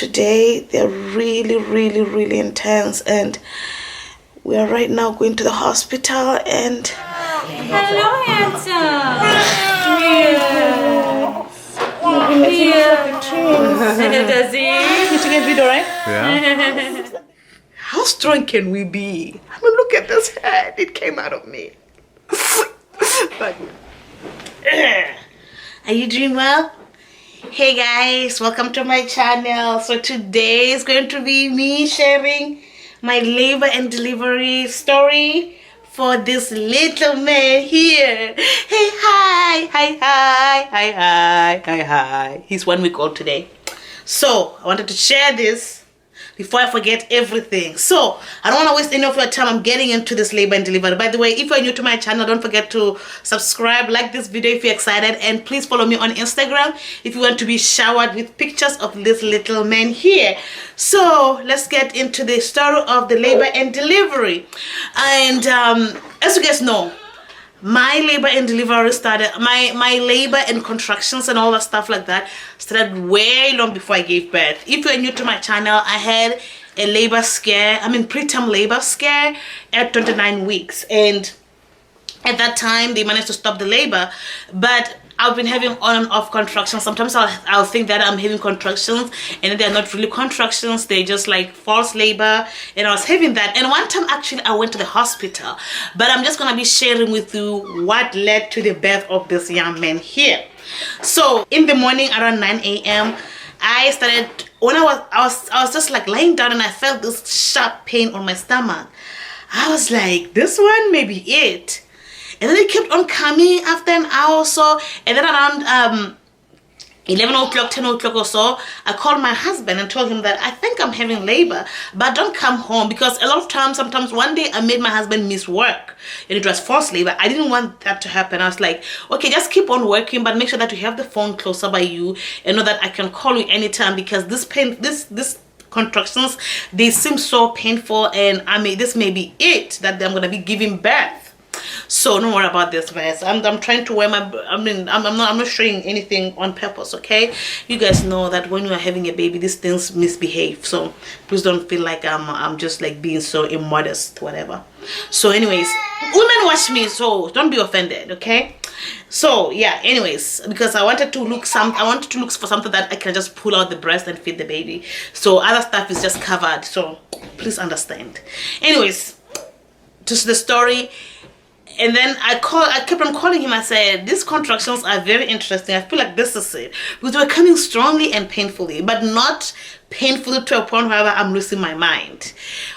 today. They're really intense, and we are right now going to the hospital. And hello, handsome. Does he? You took a video, right? Yeah. How strong can we be? I mean, look at this head. It came out of me. But, are you doing well? Hey guys, welcome to my channel. So today is going to be me sharing my labor and delivery story for this little man here. Hey, hi. He's 1 week old today. So I wanted to share this before I forget everything. So I don't want to waste any of your time. I'm getting into this labor and delivery. By the way, if you're new to my channel, don't forget to subscribe, like this video if you're excited, and please follow me on Instagram if you want to be showered with pictures of this little man here. So let's get into the story of the labor and delivery. And as you guys know, my labor and delivery started, my labor and contractions and all that stuff like that started way long before I gave birth. If you're new to my channel, I had a labor scare, preterm labor scare at 29 weeks. And at that time, they managed to stop the labor, but I've been having on and off contractions. Sometimes I'll think that I'm having contractions, and then they're not really contractions. They're just like false labor, and I was having that. And one time, actually, I went to the hospital. But I'm just gonna be sharing with you what led to the birth of this young man here. So in the morning around 9 a.m., I started, when I was just like lying down, and I felt this sharp pain on my stomach. I was like, this one may be it. And then it kept on coming after an hour or so. And then around 11 o'clock, 10 o'clock or so, I called my husband and told him that I think I'm having labor, but don't come home. Because a lot of times, sometimes one day I made my husband miss work, and it was forced labor. I didn't want that to happen. I was like, okay, just keep on working, but make sure that you have the phone closer by you and know that I can call you anytime, because this pain, this contractions, they seem so painful, and this may be it that I'm gonna be giving birth. So don't worry about this, guys. I'm trying to wear my, I'm not showing anything on purpose, okay? You guys know that when you are having a baby, these things misbehave. So please don't feel like I'm just like being so immodest, whatever. So anyways, women watch me, so don't be offended, okay? So yeah, anyways, because I wanted to look for something that I can just pull out the breast and feed the baby. So other stuff is just covered, so please understand. Anyways, just the story. And then I kept on calling him. I said, these contractions are very interesting. I feel like this is it. Because they were coming strongly and painfully, but not painfully to a point where I'm losing my mind.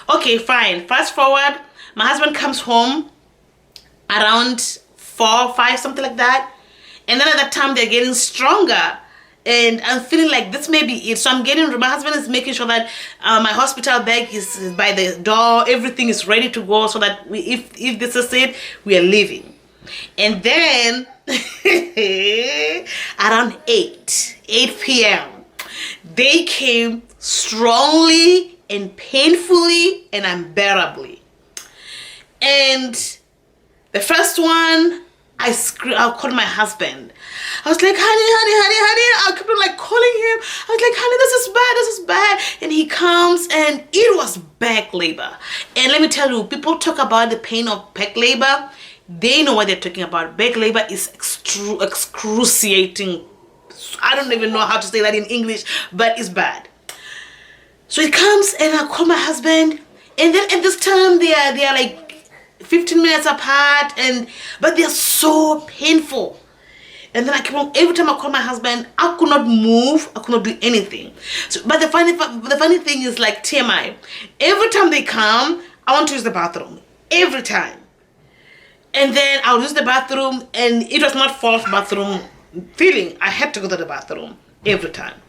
Okay, fine. Fast forward, my husband comes home around 4, 5, something like that. And then at that time, they're getting stronger. And I'm feeling like this may be it. So my husband is making sure that my hospital bag is by the door. Everything is ready to go, so that if this is it, we are leaving. And then around 8 p.m., they came strongly and painfully and unbearably. And the first one, I called my husband. I was like, honey. I kept on like calling him. I was like, honey, this is bad. And he comes, and it was back labor. And let me tell you, people talk about the pain of back labor. They know what they're talking about. Back labor is excruciating. I don't even know how to say that in English, but it's bad. So he comes, and I call my husband. And then at this time, they are like 15 minutes apart, but they're so painful. And then every time I call my husband, I could not move, I could not do anything. So, but the funny thing is, like, TMI, every time they come, I want to use the bathroom. Every time. And then I'll use the bathroom, and it was not false bathroom feeling. I had to go to the bathroom every time.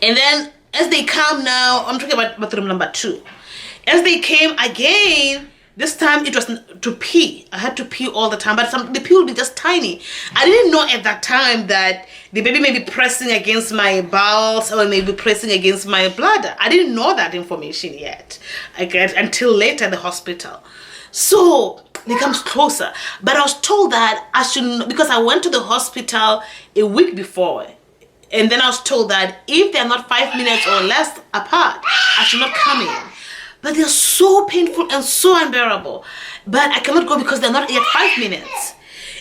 And then as they come now, I'm talking about bathroom number 2. As they came again, this time it was to pee. I had to pee all the time, but the pee would be just tiny. I didn't know at that time that the baby may be pressing against my bowels or maybe pressing against my bladder. I didn't know that information yet. Until later in the hospital. So it comes closer. But I was told that I shouldn't, because I went to the hospital a week before. And then I was told that if they're not 5 minutes or less apart, I should not come in. But they're so painful and so unbearable. But I cannot go because they're not yet 5 minutes.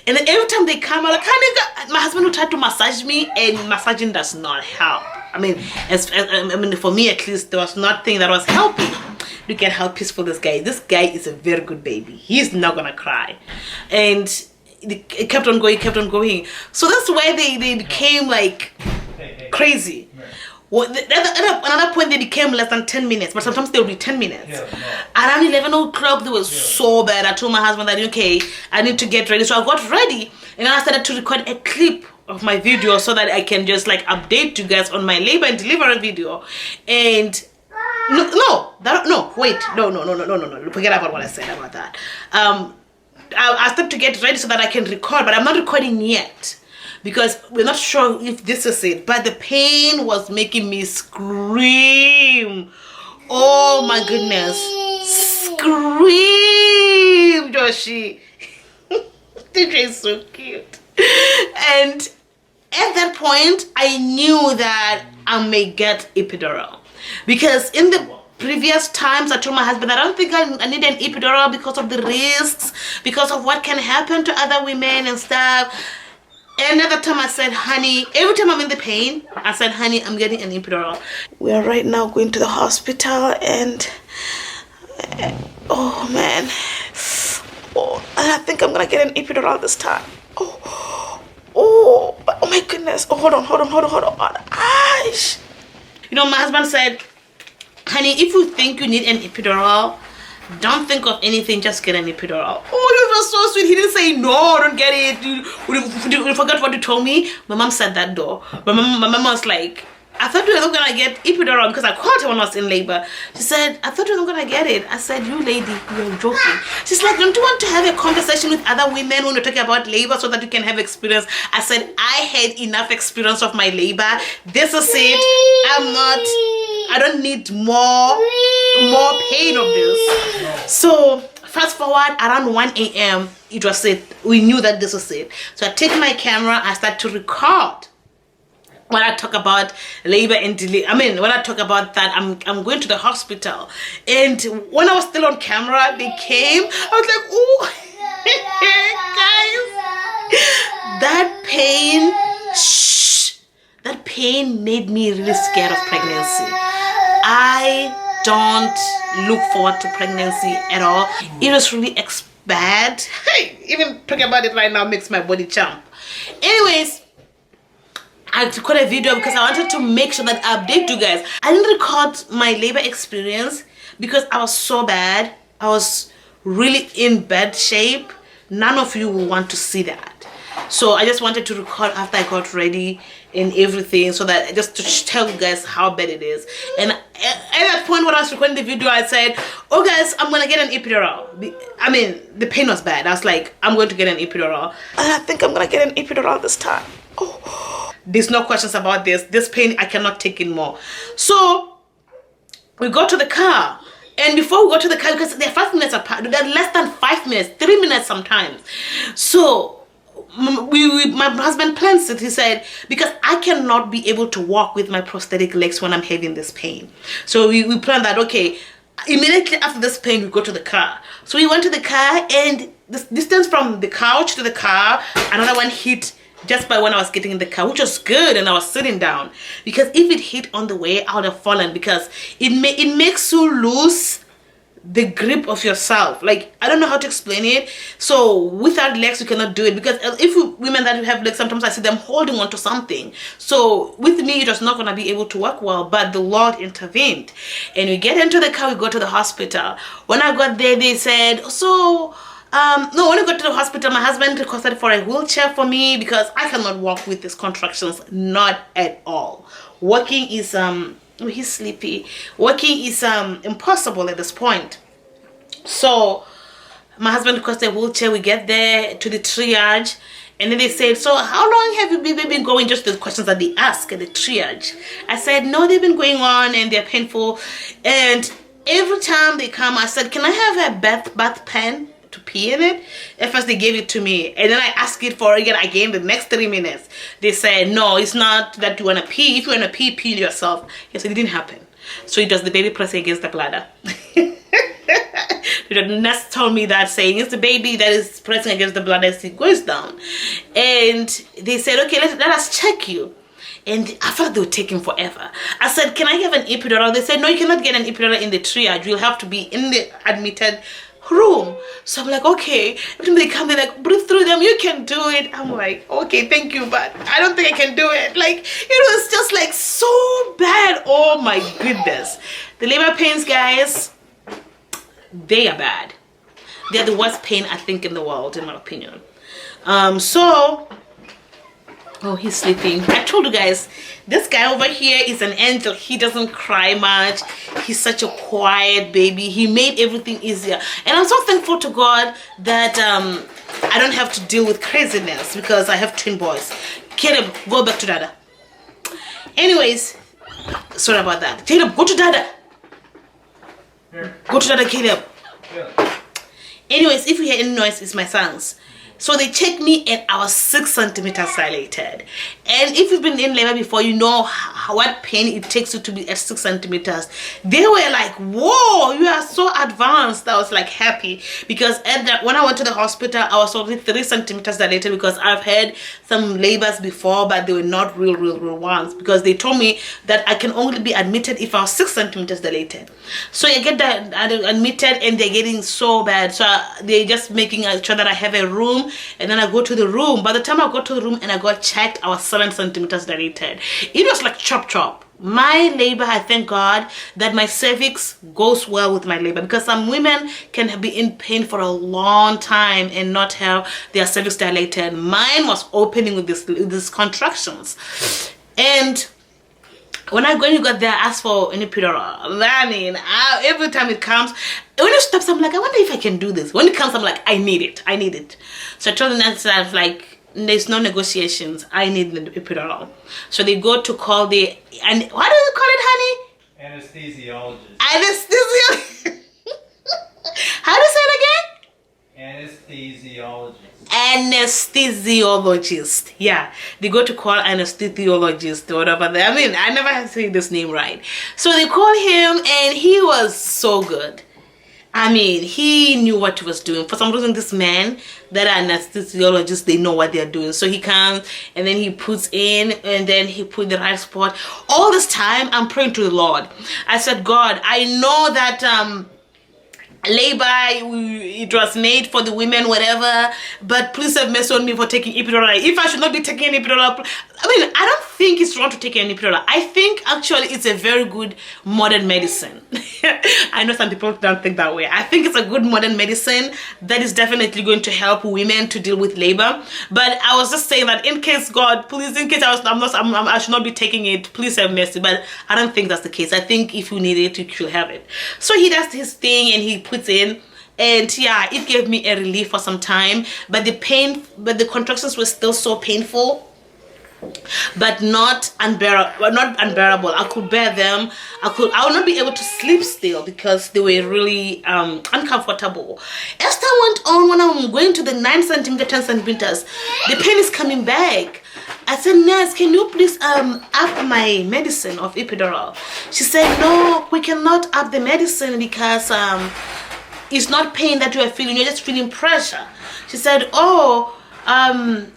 And then every time they come, I'm like, honey, my husband will try to massage me, and massaging does not help. I mean, for me at least, there was nothing that was helping. Look at how peaceful this guy is. This guy is a very good baby. He's not gonna cry. And it kept on going, kept on going. So that's why they became like crazy. Well, at another point they became less than 10 minutes, but sometimes they'll be 10 minutes. Around 11 o'clock they were so bad. I told my husband that, okay, I need to get ready. So I got ready, and I started to record a clip of my video so that I can just like update you guys on my labor and delivery video. And no, forget about what I said about that. I started to get ready so that I can record, but I'm not recording yet because we're not sure if this is it. But the pain was making me scream. Oh my goodness, scream, Joshi. DJ is so cute. And at that point I knew that I may get epidural, because in the previous times I told my husband I don't think I need an epidural because of the risks, because of what can happen to other women and stuff. And another time I said, honey, every time I'm in the pain, I said, honey, I'm getting an epidural. We are right now going to the hospital, and oh man, I think I'm gonna get an epidural this time. Oh my goodness. Hold on. Aish. You know, my husband said, honey, if you think you need an epidural, don't think of anything, just get an epidural. Oh, that was so sweet. He didn't say no, don't get it. You forgot what you told me. My mom said that though. My mom was like, I thought you were not gonna get epidural, because I called her when I was in labor. She said, I thought you were not gonna get it. I said, you lady, you're joking. She's like, don't you want to have a conversation with other women when you're talking about labor so that you can have experience? I said, I had enough experience of my labor. This is it. I don't need more pain of this. So fast forward, around 1 a.m. it was it. We knew that this was it. So I take my camera, I start to record. When I talk about labor and delivery, when I talk about that, I'm going to the hospital. And when I was still on camera, they came. I was like, oh, guys, that pain made me really scared of pregnancy. I don't look forward to pregnancy at all. It was really bad. Hey, even talking about it right now makes my body jump. Anyways, I recorded a video because I wanted to make sure that I update you guys. I didn't record my labor experience because I was so bad. I was really in bad shape. None of you will want to see that. So I just wanted to record after I got ready and everything, so that just to tell you guys how bad it is. And at that point when I was recording the video, I said, oh guys, I'm gonna get an epidural. The pain was bad. I was like, I'm going to get an epidural. I think I'm gonna get an epidural this time. There's no questions about this pain. I cannot take it more. So we go to the car, and before we go to the car, because they're 5 minutes apart, they're less than 5 minutes, 3 minutes sometimes. So my husband plans it. He said, because I cannot be able to walk with my prosthetic legs when I'm having this pain. So we planned that, okay, immediately after this pain we go to the car. So we went to the car, and the distance from the couch to the car, another one hit just by when I was getting in the car, which was good, and I was sitting down, because if it hit on the way I would have fallen, because it makes you lose the grip of yourself. Like, I don't know how to explain it. So without legs you cannot do it, because women that have legs, sometimes I see them holding on to something. So with me it was not going to be able to work well, but the Lord intervened, and we get into the car, we go to the hospital. When I got there, they said, so no, when I got to the hospital, my husband requested for a wheelchair for me because I cannot walk with these contractions, not at all. Walking is he's sleepy. Walking is impossible at this point. So my husband requested a wheelchair. We get there to the triage, and then they said, so how long have you been going? Just the questions that they ask at the triage. I said, no, they've been going on and they're painful. And every time they come, I said, can I have a bath pen to pee in it. At first they gave it to me, and then I asked it for it again the next 3 minutes. They said, no, it's not that you want to pee. If you want to pee, pee yourself. Yes, it didn't happen. So it was the baby pressing against the bladder. The nurse told me that, saying it's the baby that is pressing against the bladder as it goes down. And they said, okay, let us check you. And I felt they were taking forever. I said, can I have an epidural? They said, no, you cannot get an epidural in the triage. You'll have to be in the admitted room. So I'm like, okay. Every time they come, they're like, breathe through them, you can do it. I'm like, okay, thank you, but I don't think I can do it. Like, it was just like so bad. Oh my goodness. The labor pains, guys, they are bad. They're the worst pain, I think, in the world, in my opinion. Oh, he's sleeping. I told you guys, this guy over here is an angel. He doesn't cry much. He's such a quiet baby. He made everything easier. And I'm so thankful to God that I don't have to deal with craziness because I have twin boys. Caleb, go back to Dada. Anyways, sorry about that. Caleb, go to Dada. Here. Go to Dada, Caleb. Yeah. Anyways, if you hear any noise, it's my sons. So they checked me and I was 6 centimeters dilated. And if you've been in labor before, you know what pain it takes you to be at 6 centimeters. They were like, whoa, you are so advanced. I was like happy because when I went to the hospital, I was only 3 centimeters dilated because I've had some labors before, but they were not real ones because they told me that I can only be admitted if I was 6 centimeters dilated. So I get that admitted and they're getting so bad. So they're just making sure that I have a room. And then I go to the room. By the time I got to the room and I got checked, I was 7 centimeters dilated. It was like chop. My labor, I thank God that my cervix goes well with my labor because some women can be in pain for a long time and not have their cervix dilated. Mine was opening with these contractions. And when I got there, I asked for an epidural. I mean, every time it comes, when it stops, I'm like, I wonder if I can do this. When it comes, I'm like, I need it. So I told the nurse, I was like, there's no negotiations. I need the epidural. So they go to call the, and what do you call it, honey? Anesthesiologist. Anesthesiologist. How do you say it again? Anesthesiologist. Yeah, they go to call anesthesiologist or whatever. I mean, I never had to say this name right. So they call him and he was so good. I mean, he knew what he was doing. For some reason, this man, that are anesthesiologists, they know what they're doing. So he comes and then he puts in and then he put the right spot. All this time, I'm praying to the Lord. I said, God, I know that labor, it was made for the women, whatever, but please have mercy on me for taking epidural. If I should not be taking an epidural, I mean, I don't think it's wrong to take an epidural. I think actually it's a very good modern medicine. I know some people don't think that way. I think it's a good modern medicine that is definitely going to help women to deal with labor. But I was just saying that in case, God, please, in case I should not be taking it, please have mercy. But I don't think that's the case. I think if you need it, you should have it. So he does his thing and he puts in, and yeah, it gave me a relief for some time, but the contractions were still so painful, but not unbearable. I could bear them. I would not be able to sleep still because they were really uncomfortable. As time went on, when I'm going to the 9 centimeter, 10 centimeters, the pain is coming back. I said, nurse, can you please up my medicine of epidural? She said, no, we cannot up the medicine because it's not pain that you are feeling, you're just feeling pressure. She said, oh,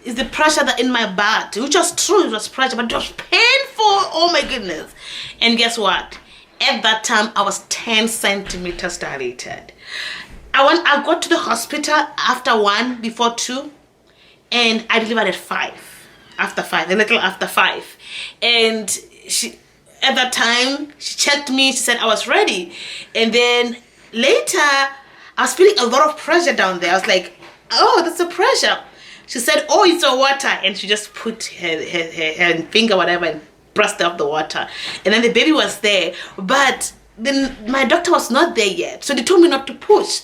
it's the pressure that in my butt, which was true, it was pressure, but it was painful. Oh my goodness. And guess what? At that time, I was 10 centimeters dilated. I got to the hospital after 1, before 2, and I delivered at 5. After 5, a little after 5. And she, at that time, she checked me, she said I was ready. And then later, I was feeling a lot of pressure down there. I was like, oh, that's a pressure. She said, oh, it's a water. And she just put her finger, whatever, and pressed up the water. And then the baby was there. But then my doctor was not there yet. So they told me not to push,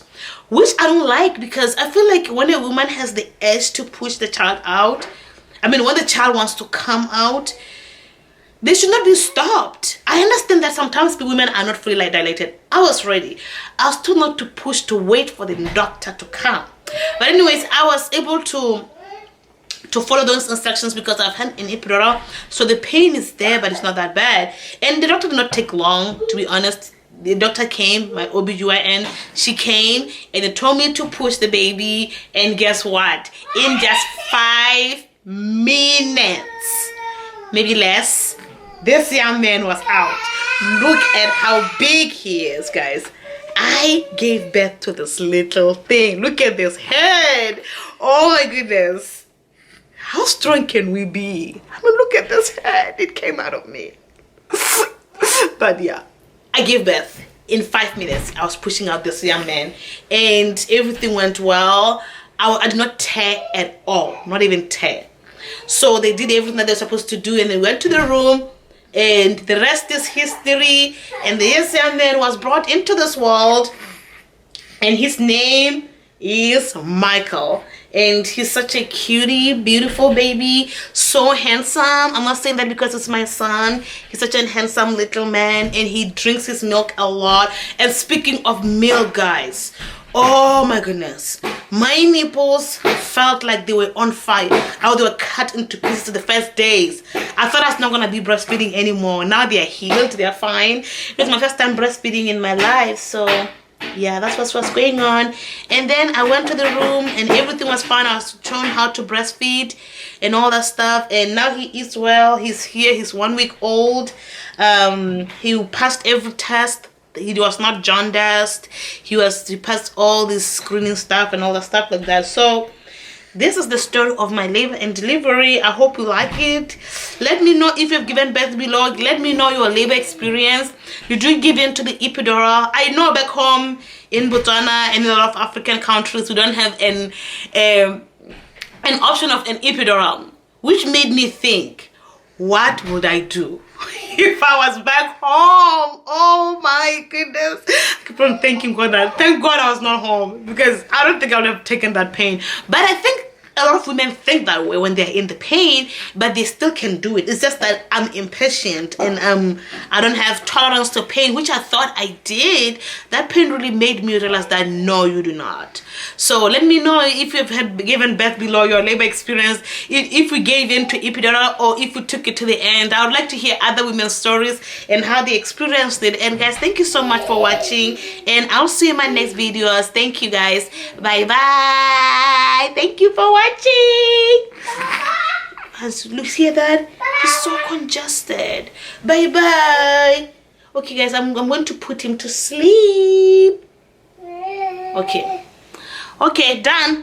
which I don't like because I feel like when a woman has the urge to push the child out, I mean, when the child wants to come out, they should not be stopped. I understand that sometimes women are not fully dilated. I was ready. I was told not to push, to wait for the doctor to come. But anyways, I was able to follow those instructions because I've had an epidural, so the pain is there, but it's not that bad. And the doctor did not take long, to be honest. The doctor came, my OBGYN, she came and they told me to push the baby, and guess what? In just 5 minutes, maybe less, this young man was out. Look at how big he is, guys. I gave birth to this little thing. Look at this head. Oh my goodness. How strong can we be? I mean, look at this head. It came out of me. But yeah, I gave birth in 5 minutes. I was pushing out this young man and everything went well. I did not tear at all, not even tear. So they did everything that they're supposed to do, and they went to the room, and the rest is history. And this young man was brought into this world, and his name is Michael. And he's such a cutie, beautiful baby, so handsome. I'm not saying that because it's my son. He's such a handsome little man, and he drinks his milk a lot. And speaking of milk, guys, oh my goodness, my nipples felt like they were on fire. How they were cut into pieces the first days. I thought I was not gonna be breastfeeding anymore. Now they are healed, they are fine. It was my first time breastfeeding in my life, so yeah, that's what's going on. And then I went to the room and everything was fine. I was shown how to breastfeed and all that stuff, and now he eats well. He's here, he's 1 week old. He passed every test. He was not jaundiced. He passed all this screening stuff and all that stuff like that. So this is the story of my labor and delivery. I hope you like it. Let me know if you've given birth below. Let me know your labor experience. Did you give in to the epidural? I know back home in Botswana and in a lot of African countries we don't have an option of an epidural, which made me think, what would I do if I was back home? Oh my goodness. I keep on thanking God that, thank God I was not home, because I don't think I would have taken that pain. But I think a lot of women think that way when they're in the pain, but they still can do it. It's just that I'm impatient and I don't have tolerance to pain, which I thought I did. That pain really made me realize that no, you do not. So let me know if you've had given birth below, your labor experience, if we gave in to epidural or if we took it to the end. I would like to hear other women's stories and how they experienced it. And guys, thank you so much for watching, and I'll see you in my next videos. Thank you guys. Bye bye. Thank you for watching. Look, hear that? He's so congested. Bye bye. Okay guys, I'm going to put him to sleep. Okay, done.